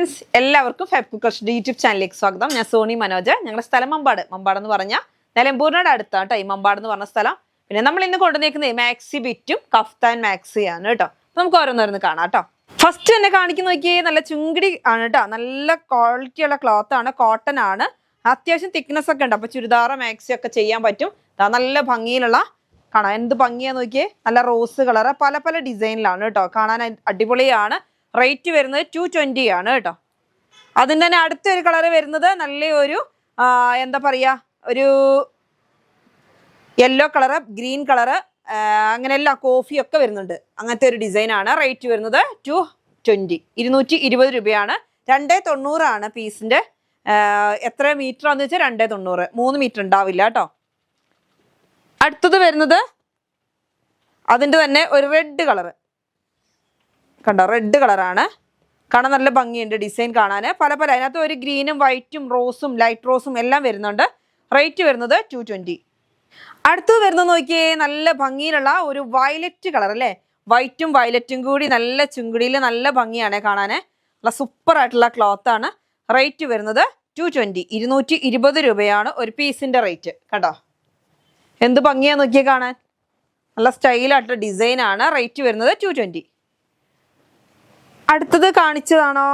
Friends, എല്ലാവർക്കും fab cooker YouTube ചാനലിലേക്ക് സ്വാഗതം. ഞാൻ സോണി മനോജ്. ഞങ്ങളുടെ സ്ഥലം മമ്പാട്. മമ്പാട് എന്ന് പറഞ്ഞാൽ നിലമ്പൂരിനോട് അടുത്താണ് കേട്ടോ ഈ മമ്പാട് എന്ന് പറഞ്ഞ സ്ഥലം. പിന്നെ നമ്മൾ ഇന്ന് കൊണ്ടുവന്നേക്കുന്നത് മാക്സി ബിറ്റും കഫ്താൻ മാക്സിയാണ് കേട്ടോ. നമുക്ക് ഓരോന്നോരോന്ന് കാണാം കേട്ടോ. ഫസ്റ്റ് തന്നെ കാണിക്കുന്ന നോക്കിയേ, നല്ല ചുങ്കിടി ആണ് കേട്ടോ. നല്ല ക്വാളിറ്റി ഉള്ള ക്ലോത്ത് ആണ്, കോട്ടൺ ആണ്. അത്യാവശ്യം തിക്നെസ് ഒക്കെ ഉണ്ട്. അപ്പൊ ചുരിദാറ മാക്സി ഒക്കെ ചെയ്യാൻ പറ്റും. നല്ല ഭംഗിയിലുള്ള കാണാൻ എന്ത് ഭംഗിയാന്ന് നോക്കിയേ. നല്ല റോസ് കളറ് പല പല ഡിസൈനിലാണ് കേട്ടോ. കാണാൻ അടിപൊളിയാണ്. റേറ്റ് വരുന്നത് 220 ആണ് കേട്ടോ. അതിൻ്റെ തന്നെ അടുത്തൊരു കളറ് വരുന്നത് നല്ല ഒരു എന്താ പറയുക, ഒരു യെല്ലോ കളറ്, ഗ്രീൻ കളറ്, അങ്ങനെയെല്ലാം കോഫിയൊക്കെ വരുന്നുണ്ട്. അങ്ങനത്തെ ഒരു ഡിസൈനാണ്. റേറ്റ് വരുന്നത് 220, 220 രൂപയാണ്. 290 ആണ് പീസിൻ്റെ. എത്ര മീറ്റർ ആണെന്ന് വെച്ചാൽ 290, 3 മീറ്റർ ഉണ്ടാവില്ല കേട്ടോ. അടുത്തത് വരുന്നത് അതിൻ്റെ തന്നെ ഒരു റെഡ് കളറ് കണ്ടോ, റെഡ് കളറാണ്. കാണാൻ നല്ല ഭംഗിയുണ്ട് ഡിസൈൻ കാണാൻ. പല പല അതിനകത്ത് ഒരു ഗ്രീനും വൈറ്റും റോസും ലൈറ്റ് റോസും എല്ലാം വരുന്നുണ്ട്. റേറ്റ് വരുന്നത് 220. അടുത്തത് വരുന്നത് നോക്കിയേ, നല്ല ഭംഗിയിലുള്ള ഒരു വയലറ്റ് കളർ അല്ലേ. വൈറ്റും വയലറ്റും കൂടി നല്ല ചുങ്കിടിയിൽ നല്ല ഭംഗിയാണ് കാണാൻ. നല്ല സൂപ്പർ ആയിട്ടുള്ള ക്ലോത്ത് ആണ്. റേറ്റ് വരുന്നത് 220, 220 രൂപയാണ് ഒരു പീസിൻ്റെ റേറ്റ് കേട്ടോ. എന്ത് ഭംഗിയാന്ന് നോക്കിയേ കാണാൻ. നല്ല സ്റ്റൈലായിട്ടുള്ള ഡിസൈനാണ്. റേറ്റ് വരുന്നത് 220. അടുത്തത് കാണിച്ചതാണോ,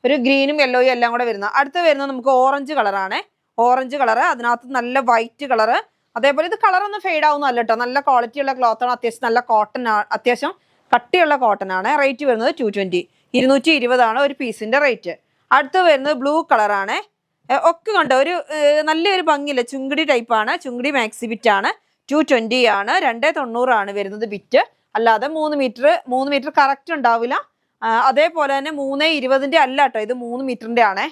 ഒരു ഗ്രീനും യെല്ലോയും എല്ലാം കൂടെ വരുന്നത്. അടുത്ത് വരുന്നത് നമുക്ക് ഓറഞ്ച് കളറാണ്. ഓറഞ്ച് കളറ്, അതിനകത്ത് നല്ല വൈറ്റ് കളറ്. അതേപോലെ ഇത് കളറൊന്നും ഫെയ്ഡ് ആവുന്നല്ല കേട്ടോ. നല്ല ക്വാളിറ്റിയുള്ള ക്ലോത്താണ്. അത്യാവശ്യം നല്ല കോട്ടൺ ആണ്, അത്യാവശ്യം കട്ടിയുള്ള കോട്ടൺ ആണ്. റേറ്റ് വരുന്നത് 220, 220 ആണ് ഒരു പീസിന്റെ റേറ്റ്. അടുത്ത് വരുന്നത് ബ്ലൂ കളറാണ്. ഒക്കെ കണ്ടോ, ഒരു നല്ലൊരു ഭംഗിയില്ല ചുങ്കിടി ടൈപ്പാണ്. ചുങ്കിടി മാക്സി ബിറ്റ് ആണ്. 220 ആണ്. 290 ആണ് വരുന്നത് ബിറ്റ്. അല്ലാതെ 3 മീറ്റർ കറക്റ്റ് ഉണ്ടാവില്ല. അതേപോലെ തന്നെ 320 അല്ല കേട്ടോ, ഇത് 3 മീറ്ററിന്റെ ആണേ.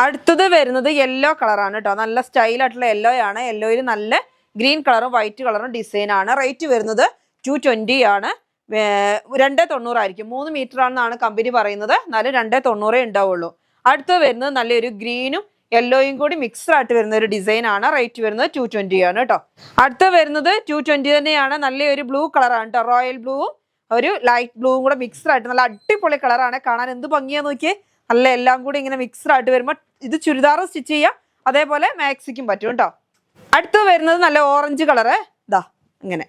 അടുത്തത് വരുന്നത് യെല്ലോ കളറാണ് കേട്ടോ. നല്ല സ്റ്റൈലായിട്ടുള്ള യെല്ലോ ആണ്. യെല്ലോയിൽ നല്ല ഗ്രീൻ കളറും വൈറ്റ് കളറും ഡിസൈൻ ആണ്. റേറ്റ് വരുന്നത് 220 ആണ്. 290 ആയിരിക്കും. 3 മീറ്റർ ആണെന്നാണ് കമ്പനി പറയുന്നത്. എന്നാലും 290 ഉണ്ടാവുള്ളൂ. അടുത്തത് വരുന്നത് നല്ലൊരു ഗ്രീനും യെല്ലോയും കൂടി മിക്സ്ഡ് ആയിട്ട് വരുന്ന ഒരു ഡിസൈൻ ആണ്. റേറ്റ് വരുന്നത് 220 ആണ് കേട്ടോ. അടുത്ത വരുന്നത് 220 തന്നെയാണ്. നല്ലൊരു ബ്ലൂ കളറാണ് കേട്ടോ. റോയൽ ബ്ലൂവും ഒരു ലൈറ്റ് ബ്ലൂവും കൂടെ മിക്സ്ഡ് ആയിട്ട് നല്ല അടിപൊളി കളറാണ്. കാണാൻ എന്ത് ഭംഗിയാന്ന് നോക്കിയേ. നല്ല എല്ലാം കൂടി ഇങ്ങനെ മിക്സ്ഡ് ആയിട്ട് വരുമ്പോൾ ഇത് ചുരിദാർ സ്റ്റിച്ച് ചെയ്യാം, അതേപോലെ മാക്സിക്കും പറ്റും കേട്ടോ. അടുത്ത് വരുന്നത് നല്ല ഓറഞ്ച് കളറ്. ഇതാ ഇങ്ങനെ.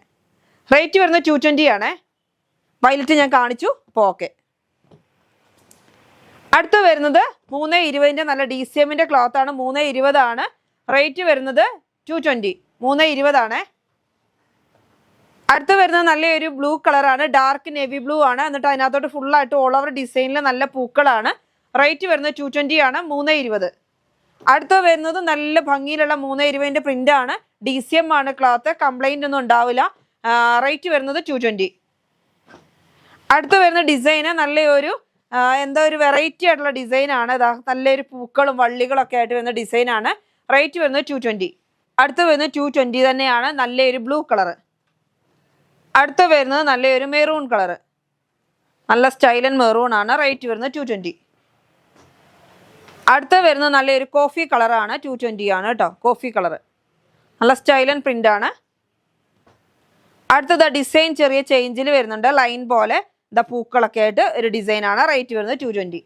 റേറ്റ് വരുന്നത് 220 ആണേ. വയലറ്റ് ഞാൻ കാണിച്ചു. അപ്പോൾ ഓക്കെ. അടുത്ത് വരുന്നത് 320 നല്ല DCMന്റെ ക്ലോത്ത് ആണ്. 320 ആണ്. റേറ്റ് വരുന്നത് 220, 320 ആണേ. അടുത്ത് വരുന്നത് നല്ലൊരു ബ്ലൂ കളറാണ്. ഡാർക്ക് നേവി ബ്ലൂ ആണ്. എന്നിട്ട് അതിനകത്തോട്ട് ഫുള്ളായിട്ട് ഓൾ ഓവർ ഡിസൈനിൽ നല്ല പൂക്കളാണ്. റേറ്റ് വരുന്നത് 220 ആണ്. 320. അടുത്ത് വരുന്നത് നല്ല ഭംഗിയിലുള്ള 320 പ്രിന്റ് ആണ്. DCM ആണ് ക്ലോത്ത്. കംപ്ലൈന്റ് ഒന്നും ഉണ്ടാവില്ല. റേറ്റ് വരുന്നത് 220. അടുത്ത് വരുന്ന ഡിസൈന് നല്ലൊരു എന്താ ഒരു വെറൈറ്റി ആയിട്ടുള്ള ഡിസൈനാണ്. ഇതാ നല്ലൊരു പൂക്കളും വള്ളികളൊക്കെ ആയിട്ട് വരുന്ന ഡിസൈനാണ്. റേറ്റ് വരുന്നത് 220. അടുത്ത് വരുന്നത് 220 തന്നെയാണ്. നല്ലൊരു ബ്ലൂ കളറ്. അടുത്ത് വരുന്നത് നല്ലൊരു മെറൂൺ കളറ്. നല്ല സ്റ്റൈലൻ മെറൂൺ ആണ്. റേറ്റ് വരുന്നത് 220. അടുത്ത് വരുന്നത് നല്ലൊരു കോഫി കളറാണ്. 220 ആണ് കേട്ടോ. കോഫി കളറ് നല്ല സ്റ്റൈലൻ പ്രിന്റ് ആണ്. അടുത്തത് ഡിസൈൻ ചെറിയ ചേഞ്ചിൽ വരുന്നുണ്ട്. ലൈൻ പോലെ ഇതാ പൂക്കളൊക്കെ ആയിട്ട് ഒരു ഡിസൈനാണ്. റേറ്റ് വരുന്നത് 220.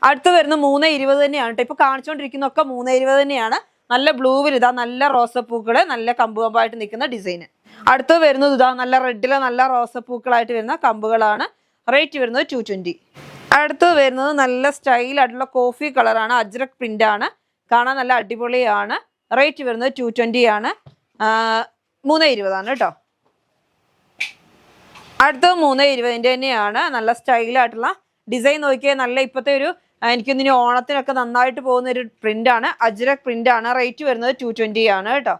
അടുത്ത് വരുന്നത് 320 തന്നെയാണ് കേട്ടോ. ഇപ്പോൾ കാണിച്ചുകൊണ്ടിരിക്കുന്നതൊക്കെ 320 തന്നെയാണ്. നല്ല ബ്ലൂവിൽ ഇതാ നല്ല റോസപ്പൂക്കൾ നല്ല കമ്പ് കമ്പായിട്ട് നിൽക്കുന്ന ഡിസൈന്. അടുത്ത് വരുന്നത് ഇതാ നല്ല റെഡിലെ നല്ല റോസപ്പൂക്കളായിട്ട് വരുന്ന കമ്പുകളാണ്. റേറ്റ് വരുന്നത് 220. അടുത്ത് വരുന്നത് നല്ല സ്റ്റൈലായിട്ടുള്ള കോഫി കളറാണ്. അജ്രക് പ്രിന്റ് ആണ്. കാണാൻ നല്ല അടിപൊളിയാണ്. റേറ്റ് വരുന്നത് 220 ആണ്. 320 ആണ് കേട്ടോ. അടുത്തത് 320 തന്നെയാണ്. നല്ല സ്റ്റൈലായിട്ടുള്ള ഡിസൈൻ നോക്കിയാൽ നല്ല ഇപ്പോഴത്തെ ഒരു എനിക്കൊന്നിനി ഓണത്തിനൊക്കെ നന്നായിട്ട് പോകുന്ന ഒരു പ്രിന്റ് ആണ്. അജ്രക് പ്രിന്റ് ആണ്. റേറ്റ് വരുന്നത് 220 ആണ് കേട്ടോ.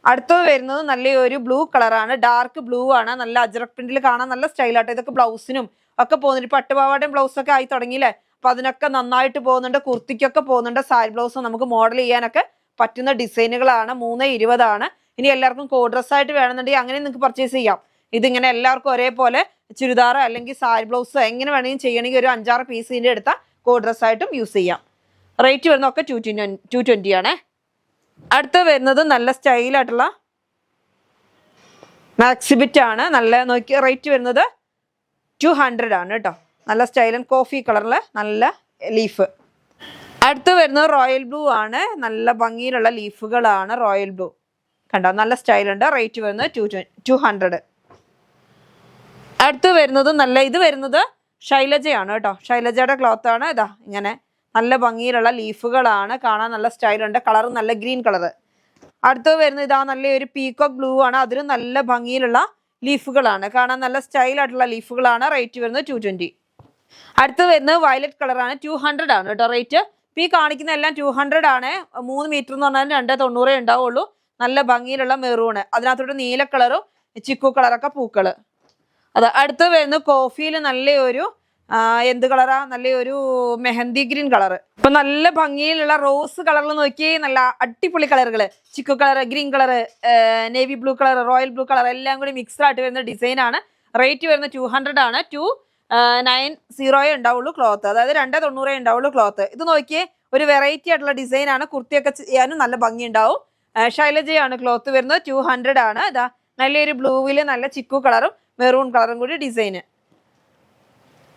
അടുത്തത് വരുന്നത് നല്ലൊരു ബ്ലൂ കളറാണ്. ഡാർക്ക് ബ്ലൂ ആണ്. നല്ല അജ്രക് പ്രിന്റിൽ കാണാൻ നല്ല സ്റ്റൈലായിട്ട്. ഇതൊക്കെ ബ്ലൗസിനും ഒക്കെ പോകുന്നുണ്ട്. പട്ടുപാവാടയും ബ്ലൗസൊക്കെ ആയി തുടങ്ങിയില്ലേ. അപ്പൊ അതിനൊക്കെ നന്നായിട്ട് പോകുന്നുണ്ട്. കുർത്തിക്കൊക്കെ പോകുന്നുണ്ട്. സാരി ബ്ലൗസ് നമുക്ക് മോഡൽ ചെയ്യാനൊക്കെ പറ്റുന്ന ഡിസൈനുകളാണ്. 320 ആണ്. ഇനി എല്ലാവർക്കും കോഡ് ഡ്രസ്സായിട്ട് വേണമെന്നുണ്ടെങ്കിൽ അങ്ങനെ നിങ്ങൾക്ക് പർച്ചേസ് ചെയ്യാം. ഇതിങ്ങനെ എല്ലാവർക്കും ഒരേപോലെ ചുരിദാർ അല്ലെങ്കിൽ സാരി ബ്ലൗസ് എങ്ങനെ വേണമെങ്കിലും ചെയ്യണമെങ്കിൽ ഒരു 5-6 പീസ് ഇതിൻ്റെ എടുത്താൽ കോഡ് ഡ്രസ്സായിട്ടും യൂസ് ചെയ്യാം. റേറ്റ് വരുന്നതൊക്കെ 220 ആണേ. അടുത്ത് വരുന്നത് നല്ല സ്റ്റൈലായിട്ടുള്ള മാക്സി ബിറ്റ് ആണ്. നല്ല നോക്കി റേറ്റ് വരുന്നത് 200 ആണ് കേട്ടോ. നല്ല സ്റ്റൈലൻ കോഫി കളറിൽ നല്ല ലീഫ്. അടുത്ത് വരുന്നത് റോയൽ ബ്ലൂ ആണ്. നല്ല ഭംഗിയിലുള്ള ലീഫുകളാണ് റോയൽ ബ്ലൂ. കണ്ടോ, നല്ല സ്റ്റൈലുണ്ട്. റേറ്റ് വരുന്നത് 200. അടുത്ത് വരുന്നത് ഇത് വരുന്നത് ശൈലജയാണ് കേട്ടോ. ശൈലജയുടെ ക്ലോത്ത് ആണ്. ഇതാ ഇങ്ങനെ നല്ല ഭംഗിയിലുള്ള ലീഫുകളാണ്. കാണാൻ നല്ല സ്റ്റൈലുണ്ട്. കളർ നല്ല ഗ്രീൻ കളറ്. അടുത്ത് വരുന്നത് ഇതാ നല്ലൊരു പീകോക്ക് ബ്ലൂ ആണ്. അതിലും നല്ല ഭംഗിയിലുള്ള ലീഫുകളാണ്. കാണാൻ നല്ല സ്റ്റൈലായിട്ടുള്ള ലീഫുകളാണ്. റേറ്റ് വരുന്നത് 220. അടുത്ത് വരുന്നത് വയലറ്റ് കളറാണ്. 200 ആണ് കേട്ടോ റേറ്റ്. ഇപ്പം ഈ കാണിക്കുന്ന എല്ലാം 200 ആണ്. 3 മീറ്റർ എന്ന് പറഞ്ഞാൽ 290 ഉണ്ടാവുള്ളൂ. നല്ല ഭംഗിയിലുള്ള മെറൂണ്, അതിനകത്തോട്ട് നീല കളറും ചിക്കു കളറൊക്കെ പൂക്കള്. അത് അടുത്ത് വരുന്നത് കോഫിയിൽ നല്ലൊരു എന്ത് കളറാ, നല്ലൊരു മെഹന്തി ഗ്രീൻ കളറ്. ഇപ്പൊ നല്ല ഭംഗിയിലുള്ള റോസ് കളറിൽ നോക്കി നല്ല അടിപൊളി കളറുകള്, chikoo colour, green colour, navy blue colour, royal blue colour എല്ലാം കൂടി മിക്സ്ഡ് ആയിട്ട് വരുന്ന ഡിസൈൻ ആണ്. റേറ്റ് വരുന്നത് 200 ആണ്. 290 ഉണ്ടാവുള്ളൂ ക്ലോത്ത്, അതായത് 290 ഉണ്ടാവുള്ളൂ ക്ലോത്ത്. ഇത് നോക്കിയേ, ഒരു വെറൈറ്റി ആയിട്ടുള്ള ഡിസൈൻ ആണ്. കുർത്തിയൊക്കെ ചെയ്യാനും നല്ല ഭംഗി ഉണ്ടാവും. ശൈലജയാണ് ക്ലോത്ത് വരുന്നത്. 200 ആണ്. ഇതാ നല്ലൊരു ബ്ലൂവില് നല്ല ചിക്കു കളറും മെറൂൺ കളറും കൂടി ഡിസൈന്.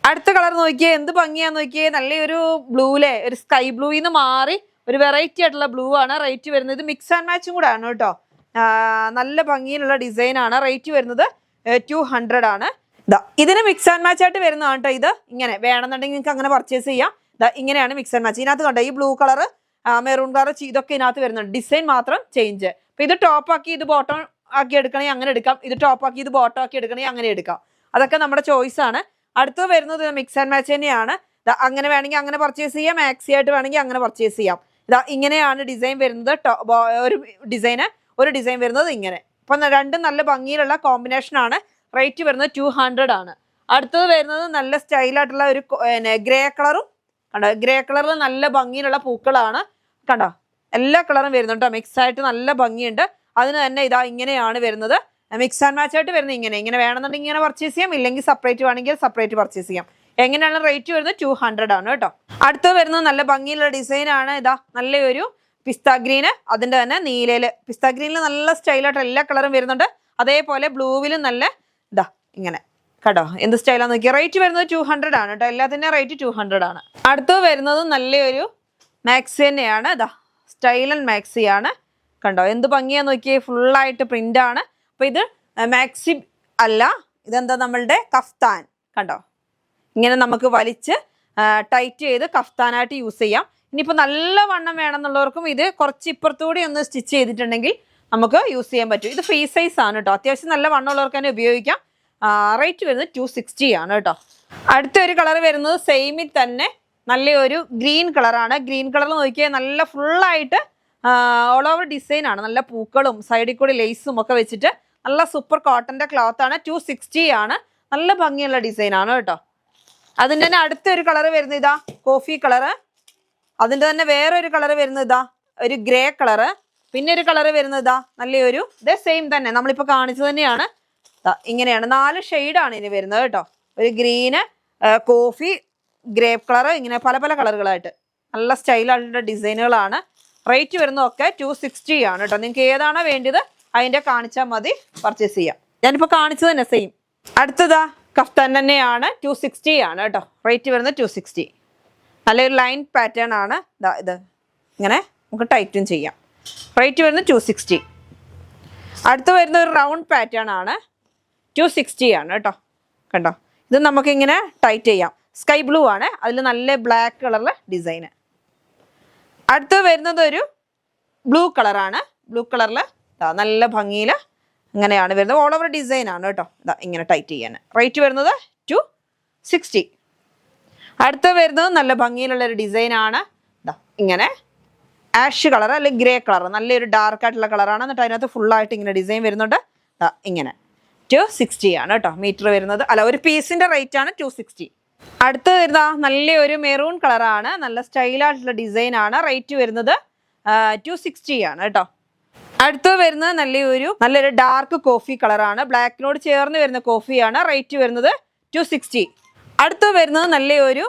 അടുത്ത കളർ നോക്കിയേ, എന്ത് ഭംഗിയാന്ന് നോക്കിയേ. നല്ലൊരു ബ്ലൂലെ ഒരു സ്കൈ ബ്ലൂയിന്ന് മാറി ഒരു വെറൈറ്റി ആയിട്ടുള്ള ബ്ലൂ ആണ്. റേറ്റ് വരുന്നത് മിക്സ് ആൻഡ് മാച്ചും കൂടെ ആണ് കേട്ടോ. നല്ല ഭംഗിയിലുള്ള ഡിസൈൻ ആണ്. റേറ്റ് വരുന്നത് 200 ആണ്. ഇതിന് മിക്സ് ആൻഡ് മാച്ച് ആയിട്ട് വരുന്നതാണ് കേട്ടോ. ഇത് ഇങ്ങനെ വേണമെന്നുണ്ടെങ്കിൽ നിങ്ങൾക്ക് അങ്ങനെ പർച്ചേസ് ചെയ്യാം. ഇങ്ങനെയാണ് മിക്സ് ആൻഡ് മാച്ച്. ഇതിനകത്ത് കണ്ടോ, ഈ ബ്ലൂ കളർ, മെറൂൺ കളർ ഇതൊക്കെ ഇതിനകത്ത് വരുന്നുണ്ട്. ഡിസൈൻ മാത്രം ചേഞ്ച്. അപ്പൊ ഇത് ടോപ്പ് ആക്കി ഇത് ബോട്ടം ആക്കി എടുക്കണമെങ്കിൽ അങ്ങനെ എടുക്കാം. ഇത് ടോപ്പ് ആക്കി ഇത് ബോട്ടം ആക്കി എടുക്കണമെങ്കിൽ അങ്ങനെ എടുക്കാം. അതൊക്കെ നമ്മുടെ ചോയ്സ് ആണ്. അടുത്ത് വരുന്നത് മിക്സ് ആൻഡ് മാച്ച് തന്നെയാണ്. അങ്ങനെ വേണമെങ്കിൽ അങ്ങനെ പർച്ചേസ് ചെയ്യാം. മാക്സി ആയിട്ട് വേണമെങ്കിൽ അങ്ങനെ പർച്ചേസ് ചെയ്യാം. ഇങ്ങനെയാണ് ഡിസൈൻ വരുന്നത്. ഒരു ഡിസൈൻ വരുന്നത് ഇങ്ങനെ. അപ്പൊ രണ്ടും നല്ല ഭംഗിയിലുള്ള കോമ്പിനേഷൻ ആണ്. റേറ്റ് വരുന്നത് 200 ആണ്. അടുത്തത് വരുന്നത് നല്ല സ്റ്റൈലായിട്ടുള്ള ഒരു ഗ്രേ കളറും കണ്ടോ. ഗ്രേ കളറിൽ നല്ല ഭംഗിയിലുള്ള പൂക്കളാണ്. കണ്ടോ, എല്ലാ കളറും വരുന്നുണ്ട്. മിക്സ് ആയിട്ട് നല്ല ഭംഗിയുണ്ട്. അതിന് തന്നെ ഇങ്ങനെയാണ് വരുന്നത്. മിക്സ് ആൻഡ് മാച്ച് ആയിട്ട് വരുന്നത് ഇങ്ങനെ വേണമെന്നുണ്ടെങ്കിൽ ഇങ്ങനെ പർച്ചേസ് ചെയ്യാം. ഇല്ലെങ്കിൽ സെപ്പറേറ്റ് വേണമെങ്കിൽ സെപ്പറേറ്റ് പർച്ചേസ് ചെയ്യാം. എങ്ങനെയാണ് റേറ്റ് വരുന്നത് 200 ആണ് കേട്ടോ. അടുത്ത് വരുന്നത് നല്ല ഭംഗിയുള്ള ഡിസൈൻ ആണ്. നല്ലൊരു പിസ്ത ഗ്രീന്, അതിന്റെ തന്നെ നീലയില് പിസ്ത ഗ്രീനിൽ നല്ല സ്റ്റൈലായിട്ട് എല്ലാ കളറും വരുന്നുണ്ട്. അതേപോലെ ബ്ലൂവിലും നല്ല ഇങ്ങനെ കേട്ടോ, എന്ത് സ്റ്റൈലാന്ന് നോക്കിയാൽ. റേറ്റ് വരുന്നത് 200 ആണ് കേട്ടോ. എല്ലാത്തിൻ്റെ റേറ്റ് 200 ആണ്. അടുത്ത് വരുന്നത് നല്ലൊരു മാക്സി തന്നെയാണ്. സ്റ്റൈലൻ മാക്സി ആണ്. കണ്ടോ, എന്ത് ഭംഗിയാന്ന് നോക്കിയേ. ഫുള്ളായിട്ട് പ്രിന്റ് ആണ്. അപ്പൊ ഇത് മാക്സി അല്ല, ഇതെന്താ നമ്മളുടെ കഫ്താൻ. കണ്ടോ, ഇങ്ങനെ നമുക്ക് വലിച്ച് ടൈറ്റ് ചെയ്ത് കഫ്താനായിട്ട് യൂസ് ചെയ്യാം. ഇനിയിപ്പോൾ നല്ല വണ്ണം വേണമെന്നുള്ളവർക്കും ഇത് കുറച്ച് ഇപ്പുറത്തുകൂടി ഒന്ന് സ്റ്റിച്ച് ചെയ്തിട്ടുണ്ടെങ്കിൽ നമുക്ക് യൂസ് ചെയ്യാൻ പറ്റും. ഇത് ഫ്രീ സൈസ് ആണ് കേട്ടോ. അത്യാവശ്യം നല്ല വണ്ണമുള്ളവർക്ക് തന്നെ ഉപയോഗിക്കാം. റേറ്റ് വരുന്നത് 260 ആണ് കേട്ടോ. അടുത്തൊരു കളർ വരുന്നത് സെയിമിൽ തന്നെ നല്ലൊരു ഗ്രീൻ കളറാണ്. ഗ്രീൻ കളർ നോക്കിയാൽ നല്ല ഫുള്ളായിട്ട് ഓൾ ഓവർ ഡിസൈൻ ആണ്. നല്ല പൂക്കളും സൈഡിൽ കൂടി ലേസും ഒക്കെ വെച്ചിട്ട് നല്ല സൂപ്പർ കോട്ടന്റെ ക്ലോത്ത് ആണ്. 260 ആണ്. നല്ല ഭംഗിയുള്ള ഡിസൈൻ ആണ് കേട്ടോ. അതിൻ്റെ തന്നെ അടുത്തൊരു കളർ വരുന്നത് കോഫി കളറ്. അതിൻ്റെ തന്നെ വേറൊരു കളർ വരുന്നത് ഒരു ഗ്രേ കളറ്. പിന്നെ ഒരു കളർ വരുന്നത് നല്ലൊരു സെയിം തന്നെ നമ്മളിപ്പോൾ കാണിച്ചു തന്നെയാണ്. ഇങ്ങനെയാണ് 4 ഷെയ്ഡാണ് ഇനി വരുന്നത് കേട്ടോ. ഒരു ഗ്രീന്, കോഫി, ഗ്രേപ്പ് കളർ, ഇങ്ങനെ പല പല കളറുകളായിട്ട് നല്ല സ്റ്റൈലായിട്ടുള്ള ഡിസൈനുകളാണ്. റേറ്റ് വരുന്നതൊക്കെ 260 ആണ് കേട്ടോ. നിങ്ങൾക്ക് ഏതാണോ വേണ്ടത് അതിൻ്റെ കാണിച്ചാൽ മതി, പർച്ചേസ് ചെയ്യാം. ഞാനിപ്പോൾ കാണിച്ചത് തന്നെ സെയിം. അടുത്തതാ കഫ്താൻ തന്നെയാണ്. 260 ആണ് കേട്ടോ. റേറ്റ് വരുന്നത് 260. നല്ലൊരു ലൈൻ പാറ്റേൺ ആണ്. ഇത് ഇങ്ങനെ നമുക്ക് ടൈറ്റും ചെയ്യാം. റേറ്റ് വരുന്നത് 260. അടുത്ത് വരുന്ന ഒരു റൗണ്ട് പാറ്റേൺ ആണ്. 260 ആണ് കേട്ടോ. കണ്ടോ, ഇത് നമുക്കിങ്ങനെ ടൈറ്റ് ചെയ്യാം. സ്കൈ ബ്ലൂ ആണ്, അതിൽ നല്ല ബ്ലാക്ക് കളറിലെ ഡിസൈന്. അടുത്ത് വരുന്നത് ഒരു ബ്ലൂ കളറാണ്. ബ്ലൂ കളറിൽ നല്ല ഭംഗിയിൽ ഇങ്ങനെയാണ് വരുന്നത്. ഓൾ ഓവർ ഡിസൈൻ ആണ് കേട്ടോ. ഇങ്ങനെ ടൈറ്റ് ചെയ്യാൻ. റേറ്റ് വരുന്നത് 260. അടുത്ത് വരുന്നത് നല്ല ഭംഗിയിലുള്ളൊരു ഡിസൈൻ ആണ്. ഇങ്ങനെ ആഷ് കളർ അല്ലെങ്കിൽ ഗ്രേ കളർ, നല്ലൊരു ഡാർക്ക് ആയിട്ടുള്ള കളറാണ്. എന്നിട്ട് അതിനകത്ത് ഫുള്ളായിട്ട് ഇങ്ങനെ ഡിസൈൻ വരുന്നുണ്ട്. ഇങ്ങനെ 260 ആണ് കേട്ടോ മീറ്റർ വരുന്നത്. അല്ല, ഒരു പീസിന്റെ റേറ്റ് ആണ് 260. അടുത്ത് വരുന്ന നല്ലൊരു മെറൂൺ കളറാണ്. നല്ല സ്റ്റൈലായിട്ടുള്ള ഡിസൈൻ ആണ്. റേറ്റ് വരുന്നത് 260 ആണ് കേട്ടോ. അടുത്ത് വരുന്നത് നല്ലൊരു ഡാർക്ക് കോഫി കളറാണ്. ബ്ലാക്കിനോട് ചേർന്ന് വരുന്ന കോഫിയാണ്. റേറ്റ് വരുന്നത് 260. അടുത്ത് വരുന്നത് നല്ലൊരു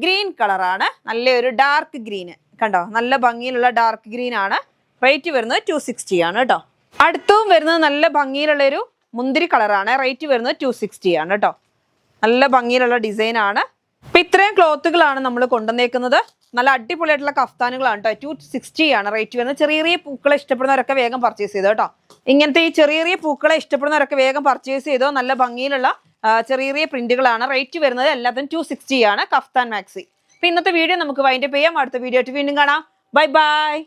ഗ്രീൻ കളറാണ്. നല്ലൊരു ഡാർക്ക് ഗ്രീന്. കണ്ടോ, നല്ല ഭംഗിയിലുള്ള ഡാർക്ക് ഗ്രീൻ ആണ്. റേറ്റ് വരുന്നത് 260 ആണ് കേട്ടോ. അടുത്തും വരുന്നത് നല്ല ഭംഗിയിലുള്ളൊരു മുന്തിരി കളറാണ്. റേറ്റ് വരുന്നത് 260 ആണ് കേട്ടോ. നല്ല ഭംഗിയിലുള്ള ഡിസൈൻ ആണ്. അപ്പൊ ഇത്രയും ക്ലോത്തുകളാണ് നമ്മൾ കൊണ്ടുവന്നേക്കുന്നത്. നല്ല അടിപൊളിയായിട്ടുള്ള കഫ്താനുകളാണ് കേട്ടോ. 260 ആണ് റേറ്റ് വരുന്നത്. ചെറിയ ചെറിയ പൂക്കളെ ഇഷ്ടപ്പെടുന്നവരൊക്കെ വേഗം പർച്ചേസ് ചെയ്തോ കേട്ടോ. ഇങ്ങനത്തെ ഈ ചെറിയ ചെറിയ പൂക്കളെ ഇഷ്ടപ്പെടുന്നവരൊക്കെ വേഗം പർച്ചേസ് ചെയ്തോ. നല്ല ഭംഗിയിലുള്ള ചെറിയ ചെറിയ പ്രിന്റുകളാണ്. റേറ്റ് വരുന്നത് എല്ലാത്തിനും 260 ആണ് കഫ്താൻ മാക്സി. അപ്പൊ ഇന്നത്തെ വീഡിയോ നമുക്ക് വൈൻഡപ്പ് ചെയ്യാം. അടുത്ത വീഡിയോ ആയിട്ട് വീണ്ടും കാണാം. Bye bye.